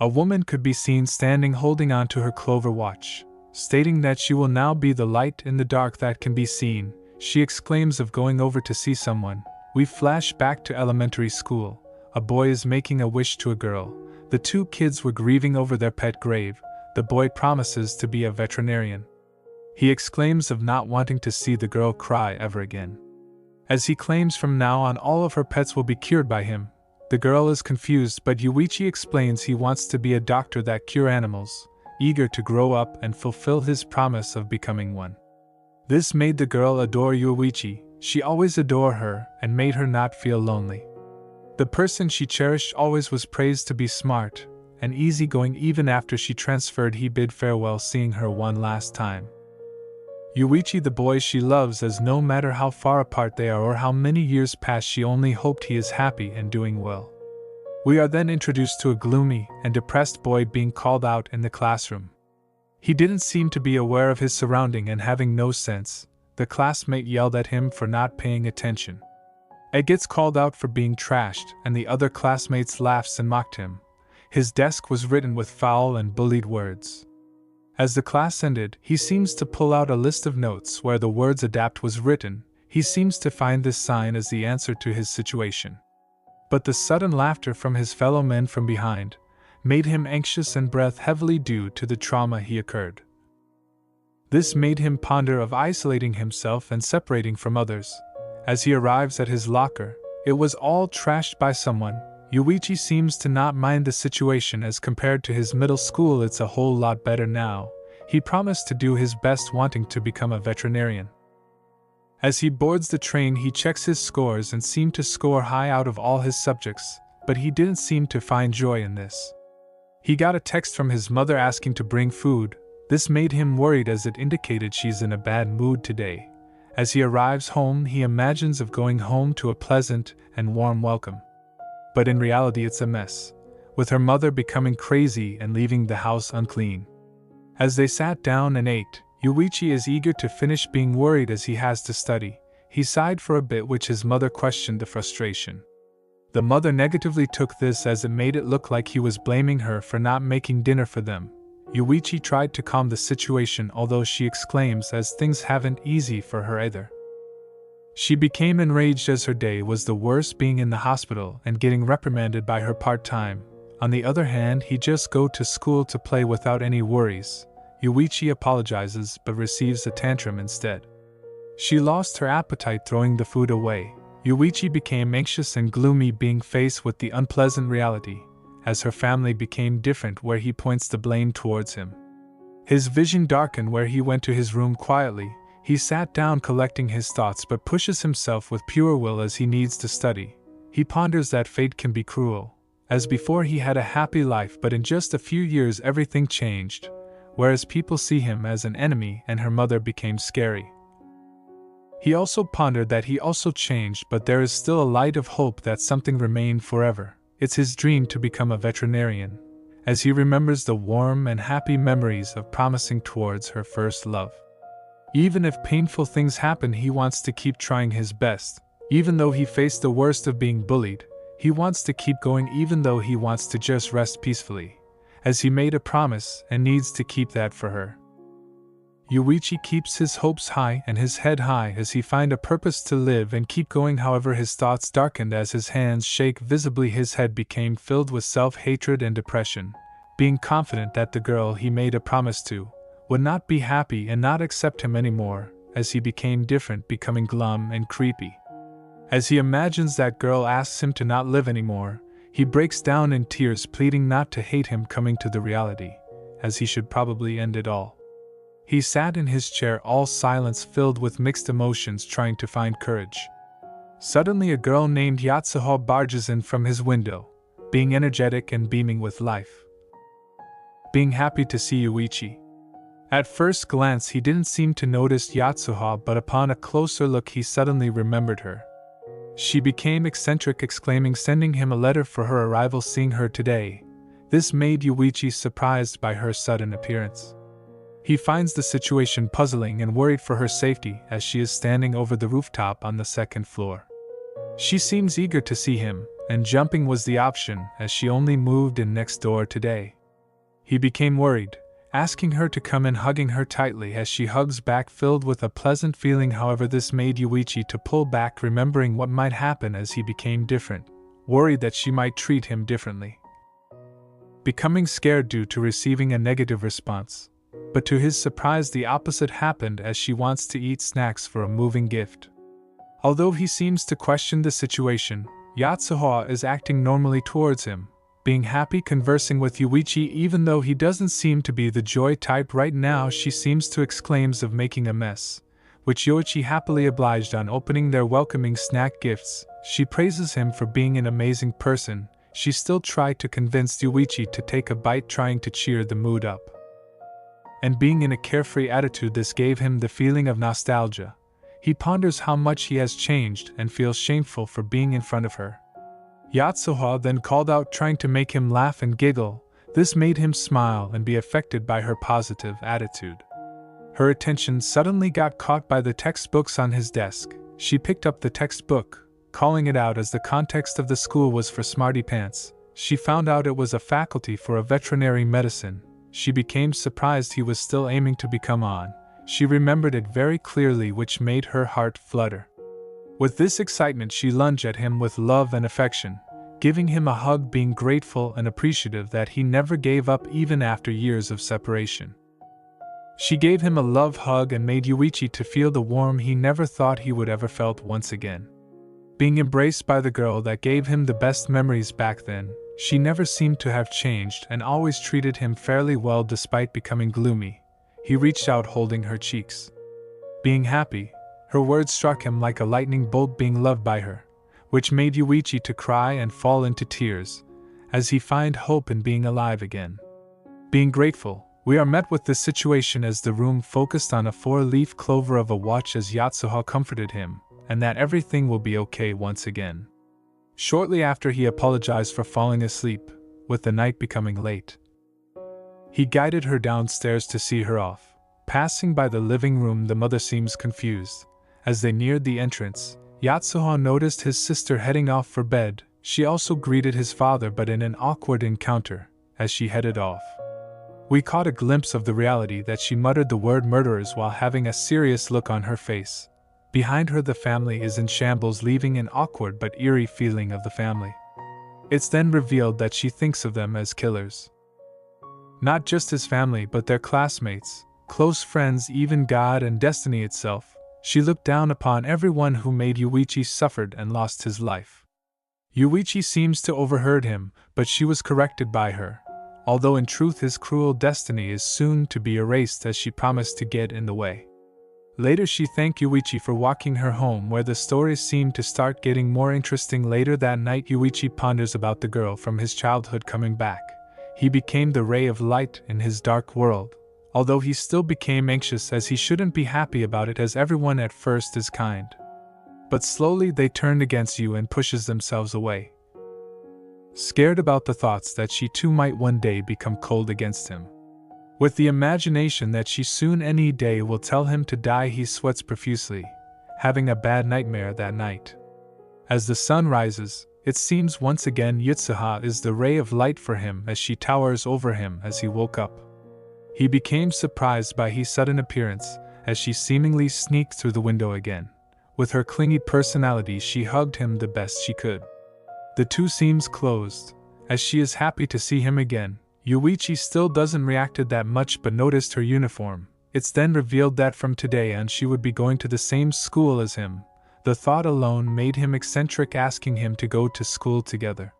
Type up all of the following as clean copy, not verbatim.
A woman could be seen standing holding on to her Clover watch, stating that she will now be the light in the dark that can be seen. She exclaims of going over to see someone. We flash back to elementary school. A boy is making a wish to a girl. The two kids were grieving over their pet grave. The boy promises to be a veterinarian. He exclaims of not wanting to see the girl cry ever again, as he claims from now on all of her pets will be cured by him. The girl is confused, but Yuwichi explains he wants to be a doctor that cure animals, eager to grow up and fulfill his promise of becoming one. This made the girl adore Yuwichi. She always adored her and made her not feel lonely. The person she cherished always was praised to be smart and easygoing. Even after she transferred, he bid farewell, seeing her one last time. Yuwichi, the boy she loves, as no matter how far apart they are or how many years pass, she only hoped he is happy and doing well. We are then introduced to a gloomy and depressed boy being called out in the classroom. He didn't seem to be aware of his surrounding, and having no sense, the classmate yelled at him for not paying attention. Ed gets called out for being trashed, and the other classmates laughs and mocked him. His desk was written with foul and bullied words. As the class ended, he seems to pull out a list of notes where the words "adapt" was written. He seems to find this sign as the answer to his situation. But the sudden laughter from his fellow men from behind made him anxious and breathe heavily due to the trauma he occurred. This made him ponder of isolating himself and separating from others. As he arrives at his locker, it was all trashed by someone. Yuwichi seems to not mind the situation. As compared to his middle school, it's a whole lot better now. He promised to do his best, wanting to become a veterinarian. As he boards the train, he checks his scores and seemed to score high out of all his subjects, but he didn't seem to find joy in this. He got a text from his mother asking to bring food. This made him worried, as it indicated she's in a bad mood today. As he arrives home, he imagines of going home to a pleasant and warm welcome. But in reality it's a mess, with her mother becoming crazy and leaving the house unclean. As they sat down and ate, Yuwichi is eager to finish, being worried as he has to study. He sighed for a bit, which his mother questioned the frustration. The mother negatively took this, as it made it look like he was blaming her for not making dinner for them. Yuwichi tried to calm the situation, although she exclaims as things haven't easy for her either. She became enraged as her day was the worst, being in the hospital and getting reprimanded by her part-time. On the other hand, he just go to school to play without any worries. Yuwichi apologizes but receives a tantrum instead. She lost her appetite, throwing the food away. Yuwichi became anxious and gloomy, being faced with the unpleasant reality, as her family became different, where he points the blame towards him. His vision darkened where he went to his room quietly. He sat down collecting his thoughts but pushes himself with pure will as he needs to study. He ponders that fate can be cruel. As before he had a happy life, but in just a few years everything changed, whereas people see him as an enemy and her mother became scary. He also pondered that he also changed, but there is still a light of hope that something remained forever. It's his dream to become a veterinarian, as he remembers the warm and happy memories of promising towards her first love. Even if painful things happen, he wants to keep trying his best. Even though he faced the worst of being bullied, he wants to keep going, even though he wants to just rest peacefully, as he made a promise and needs to keep that for her. Yuwichi keeps his hopes high and his head high as he finds a purpose to live and keep going. However, his thoughts darkened as his hands shake visibly. His head became filled with self-hatred and depression, being confident that the girl he made a promise to would not be happy and not accept him anymore, as he became different, becoming glum and creepy. As he imagines that girl asks him to not live anymore, he breaks down in tears, pleading not to hate him, coming to the reality, as he should probably end it all. He sat in his chair, all silence, filled with mixed emotions, trying to find courage. Suddenly a girl named Yotsuha barges in from his window, being energetic and beaming with life, being happy to see Yuwichi. At first glance he didn't seem to notice Yotsuha, but upon a closer look he suddenly remembered her. She became eccentric, exclaiming, sending him a letter for her arrival, seeing her today. This made Yuwichi surprised by her sudden appearance. He finds the situation puzzling and worried for her safety as she is standing over the rooftop on the second floor. She seems eager to see him, and jumping was the option as she only moved in next door today. He became worried, asking her to come and hugging her tightly as she hugs back, filled with a pleasant feeling. However, this made Yuwichi to pull back, remembering what might happen as he became different, worried that she might treat him differently. Becoming scared due to receiving a negative response. But to his surprise, the opposite happened as she wants to eat snacks for a moving gift. Although he seems to question the situation, Yotsuha is acting normally towards him, being happy conversing with Yuwichi even though he doesn't seem to be the joy type right now. She seems to exclaims of making a mess, which Yuwichi happily obliged on opening their welcoming snack gifts. She praises him for being an amazing person. She still tried to convince Yuwichi to take a bite, trying to cheer the mood up. And being in a carefree attitude, this gave him the feeling of nostalgia. He ponders how much he has changed and feels shameful for being in front of her. Yotsuha then called out, trying to make him laugh and giggle. This made him smile and be affected by her positive attitude. Her attention suddenly got caught by the textbooks on his desk. She picked up the textbook, calling it out as the context of the school was for smarty pants. She found out it was a faculty for a veterinary medicine. She became surprised he was still aiming to become on. She remembered it very clearly, which made her heart flutter. With this excitement, she lunged at him with love and affection, giving him a hug, being grateful and appreciative that he never gave up even after years of separation. She gave him a love hug and made Yuwichi to feel the warmth he never thought he would ever felt once again. Being embraced by the girl that gave him the best memories back then, she never seemed to have changed and always treated him fairly well despite becoming gloomy. He reached out, holding her cheeks. Being happy, her words struck him like a lightning bolt, being loved by her, which made Yuwichi to cry and fall into tears, as he find hope in being alive again. Being grateful, we are met with this situation as the room focused on a 4-leaf clover of a watch as Yotsuha comforted him, and that everything will be okay once again. Shortly after, he apologized for falling asleep, with the night becoming late. He guided her downstairs to see her off. Passing by the living room, the mother seems confused. As they neared the entrance, Yotsuha noticed his sister heading off for bed. She also greeted his father, but in an awkward encounter, as she headed off. We caught a glimpse of the reality that she muttered the word murderers while having a serious look on her face. Behind her, the family is in shambles, leaving an awkward but eerie feeling of the family. It's then revealed that she thinks of them as killers. Not just his family, but their classmates, close friends, even God and destiny itself. She looked down upon everyone who made Yuwichi suffered and lost his life. Yuwichi seems to overheard him, but she was corrected by her, although in truth his cruel destiny is soon to be erased as she promised to get in the way. Later, she thanked Yuwichi for walking her home, where the stories seemed to start getting more interesting. Later that night, Yuwichi ponders about the girl from his childhood coming back. He became the ray of light in his dark world, although he still became anxious as he shouldn't be happy about it, as everyone at first is kind. But slowly they turned against you and pushes themselves away. Scared about the thoughts that she too might one day become cold against him. With the imagination that she soon any day will tell him to die, he sweats profusely, having a bad nightmare that night. As the sun rises, it seems once again Yotsuha is the ray of light for him as she towers over him as he woke up. He became surprised by his sudden appearance as she seemingly sneaked through the window again. With her clingy personality, she hugged him the best she could. The two seems closed, as she is happy to see him again. Yuwichi still doesn't reacted that much but noticed her uniform. It's then revealed that from today on she would be going to the same school as him. The thought alone made him eccentric, asking him to go to school together.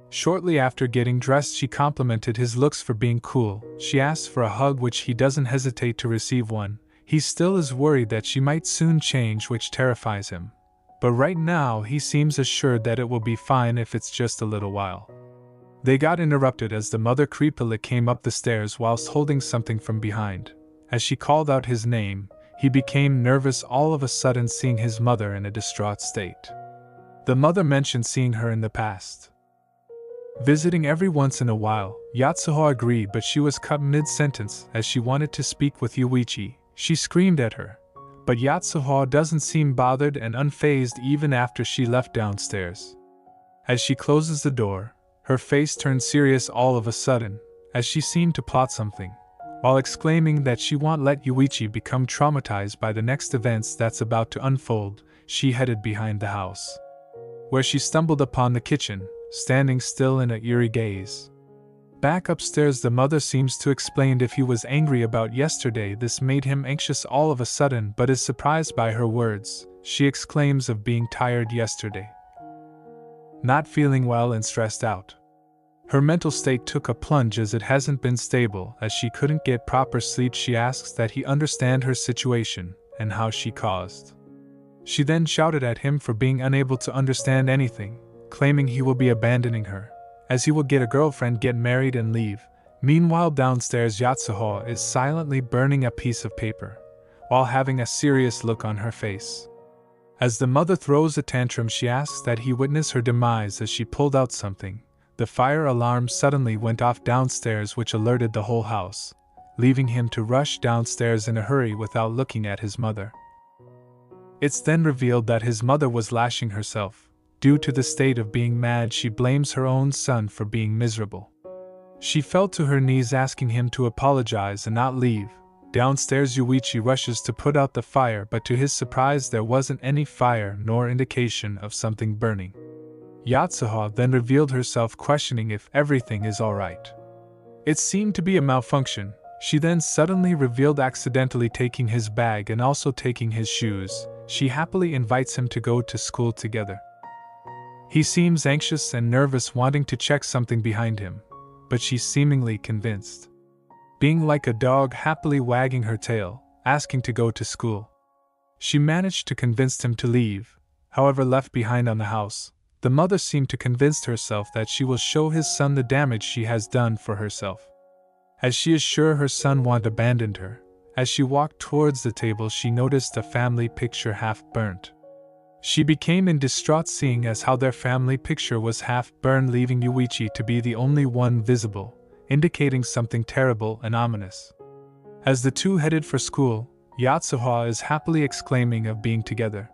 Shortly after getting dressed, she complimented his looks for being cool. She asks for a hug, which he doesn't hesitate to receive one. He still is worried that she might soon change, which terrifies him. But right now he seems assured that it will be fine if it's just a little while. They got interrupted as the mother creepily came up the stairs whilst holding something from behind. As she called out his name, he became nervous all of a sudden, seeing his mother in a distraught state. The mother mentioned seeing her in the past, visiting every once in a while. Yotsuha agreed, but she was cut mid-sentence as she wanted to speak with Yuwichi. She screamed at her, but Yotsuha doesn't seem bothered and unfazed even after she left downstairs. As she closes the door, her face turns serious all of a sudden, as she seemed to plot something, while exclaiming that she won't let Yuwichi become traumatized by the next events that's about to unfold. She headed behind the house, where she stumbled upon the kitchen, standing still in an eerie gaze. Back upstairs, the mother seems to explain if he was angry about yesterday, this made him anxious all of a sudden, but is surprised by her words. She exclaims of being tired yesterday, not feeling well and stressed out. Her mental state took a plunge as it hasn't been stable, as she couldn't get proper sleep. She asks that he understand her situation and how she caused. She then shouted at him for being unable to understand anything, claiming he will be abandoning her, as he will get a girlfriend, get married and leave. Meanwhile, downstairs, Yotsuha is silently burning a piece of paper, while having a serious look on her face. As the mother throws a tantrum, she asks that he witness her demise as she pulled out something. The fire alarm suddenly went off downstairs, which alerted the whole house, leaving him to rush downstairs in a hurry without looking at his mother. It's then revealed that his mother was lashing herself. Due to the state of being mad, she blames her own son for being miserable. She fell to her knees asking him to apologize and not leave. Downstairs, Yuwichi rushes to put out the fire, but to his surprise there wasn't any fire nor indication of something burning. Yotsuha then revealed herself, questioning if everything is alright. It seemed to be a malfunction. She then suddenly revealed accidentally taking his bag and also taking his shoes. She happily invites him to go to school together. He seems anxious and nervous, wanting to check something behind him, but she's seemingly convinced, being like a dog happily wagging her tail, asking to go to school. She managed to convince him to leave, however left behind on the house. The mother seemed to convince herself that she will show his son the damage she has done for herself, as she is sure her son won't abandon her. As she walked towards the table, she noticed a family picture half burnt. She became in distraught, seeing as how their family picture was half burned, leaving Yuwichi to be the only one visible, indicating something terrible and ominous. As the two headed for school, Yotsuha is happily exclaiming of being together.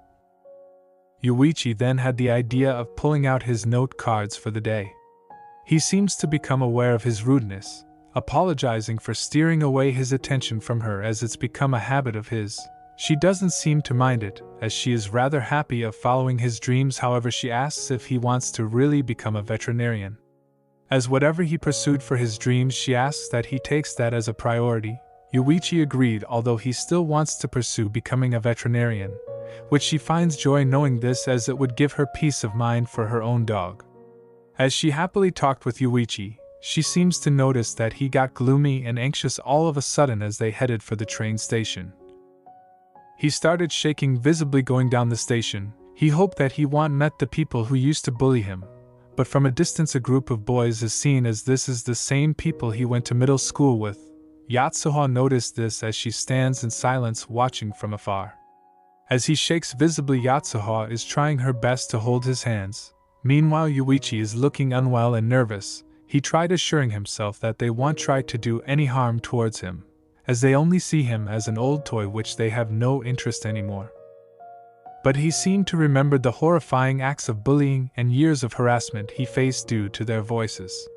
Yuwichi then had the idea of pulling out his note cards for the day. He seems to become aware of his rudeness, apologizing for steering away his attention from her, as it's become a habit of his. She doesn't seem to mind it, as she is rather happy of following his dreams. However, she asks if he wants to really become a veterinarian. As whatever he pursued for his dreams, she asks that he takes that as a priority. Yuwichi agreed, although he still wants to pursue becoming a veterinarian, which she finds joy knowing this, as it would give her peace of mind for her own dog. As she happily talked with Yuwichi, she seems to notice that he got gloomy and anxious all of a sudden as they headed for the train station. He started shaking visibly going down the station. He hoped that he won't met the people who used to bully him, but from a distance a group of boys is seen, as this is the same people he went to middle school with. Yotsuha noticed this as she stands in silence watching from afar. As he shakes visibly, Yotsuha is trying her best to hold his hands. Meanwhile, Yuwichi is looking unwell and nervous. He tried assuring himself that they won't try to do any harm towards him, as they only see him as an old toy which they have no interest anymore. But he seemed to remember the horrifying acts of bullying and years of harassment he faced due to their voices.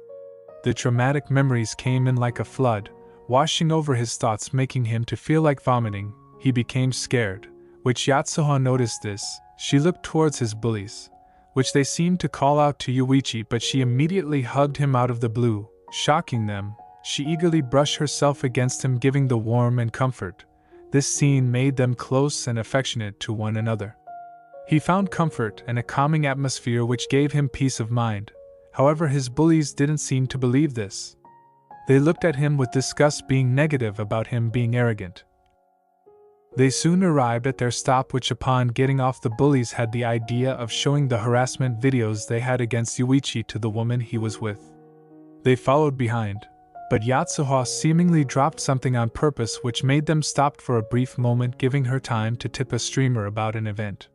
The traumatic memories came in like a flood, washing over his thoughts, making him to feel like vomiting. He became scared, which Yotsuha noticed this. She looked towards his bullies, which they seemed to call out to Yuwichi, but she immediately hugged him out of the blue, shocking them. She eagerly brushed herself against him, giving the warmth and comfort. This scene made them close and affectionate to one another. He found comfort and a calming atmosphere which gave him peace of mind. However, his bullies didn't seem to believe this. They looked at him with disgust, being negative about him being arrogant. They soon arrived at their stop, which upon getting off, the bullies had the idea of showing the harassment videos they had against Yuwichi to the woman he was with. They followed behind, but Yotsuha seemingly dropped something on purpose, which made them stop for a brief moment, giving her time to tip a streamer about an event.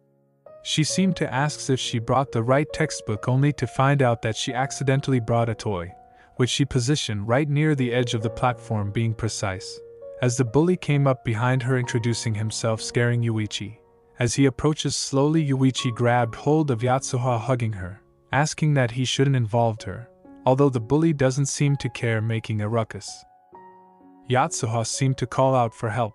She seemed to ask if she brought the right textbook, only to find out that she accidentally brought a toy, which she positioned right near the edge of the platform, being precise. As the bully came up behind her, introducing himself, scaring Yuwichi. As he approaches slowly, Yuwichi grabbed hold of Yotsuha, hugging her. asking that he shouldn't involve her, although the bully doesn't seem to care, making a ruckus. Yotsuha seemed to call out for help.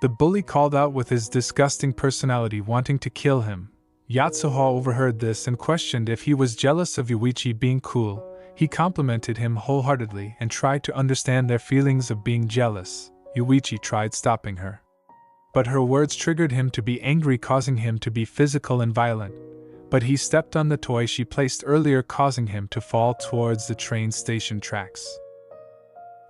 The bully called out with his disgusting personality, wanting to kill him. Yotsuha overheard this and questioned if he was jealous of Yuwichi being cool. He complimented him wholeheartedly and tried to understand their feelings of being jealous. Yuwichi tried stopping her, but her words triggered him to be angry, causing him to be physical and violent. But he stepped on the toy she placed earlier, causing him to fall towards the train station tracks.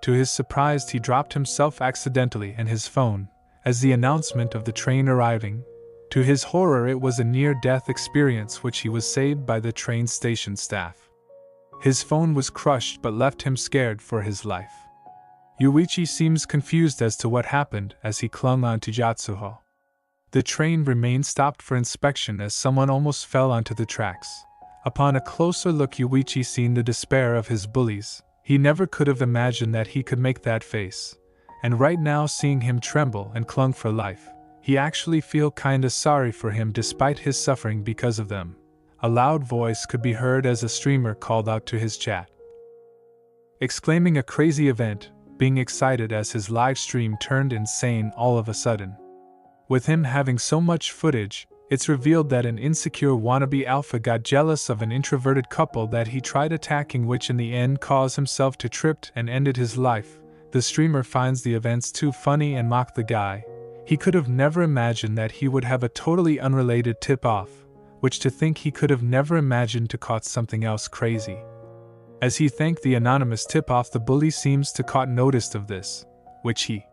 To his surprise, he dropped himself accidentally and his phone, as the announcement of the train arriving. To his horror, it was a near-death experience, which he was saved by the train station staff. His phone was crushed but left him scared for his life. Yuwichi seems confused as to what happened as he clung on to Yotsuha. The train remained stopped for inspection as someone almost fell onto the tracks. Upon a closer look, Yuwichi seen the despair of his bullies. He never could have imagined that he could make that face. And right now, seeing him tremble and clung for life, he actually feel kinda sorry for him despite his suffering because of them. A loud voice could be heard as a streamer called out to his chat, exclaiming a crazy event, being excited as his live stream turned insane all of a sudden. With him having so much footage, it's revealed that an insecure wannabe alpha got jealous of an introverted couple that he tried attacking, which in the end caused himself to trip and ended his life. The streamer finds the events too funny and mocked the guy. He could have never imagined that he would have a totally unrelated tip-off, which to think he could have never imagined to caught something else crazy. As he thanked the anonymous tip-off, the bully seems to caught notice of this, which he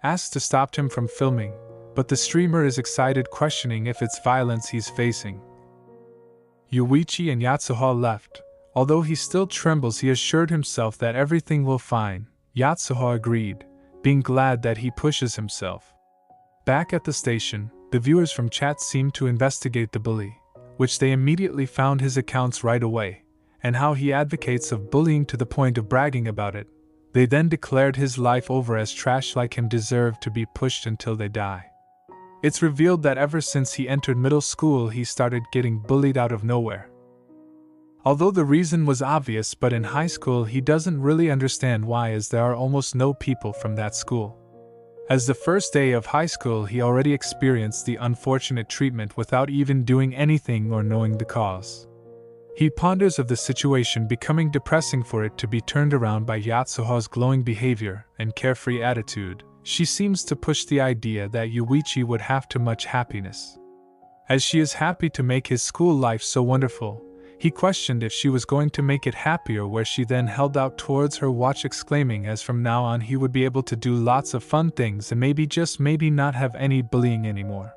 asked to stop him from filming, but the streamer is excited, questioning if it's violence he's facing. Yuwichi and Yotsuha left. Although he still trembles, he assured himself that everything will fine. Yotsuha agreed, being glad that he pushes himself. Back at the station, the viewers from chat seemed to investigate the bully, which they immediately found his accounts right away, and how he advocates of bullying to the point of bragging about it. They then declared his life over as trash, like him deserve to be pushed until they die. It's revealed that ever since he entered middle school, he started getting bullied out of nowhere. Although the reason was obvious, but in high school he doesn't really understand why, as there are almost no people from that school. As the first day of high school, he already experienced the unfortunate treatment without even doing anything or knowing the cause. He ponders of the situation, becoming depressing for it to be turned around by Yotsuha's glowing behavior and carefree attitude. She seems to push the idea that Yuwichi would have too much happiness. As she is happy to make his school life so wonderful, he questioned if she was going to make it happier, where she then held out towards her watch, exclaiming as from now on he would be able to do lots of fun things and maybe, just maybe, not have any bullying anymore.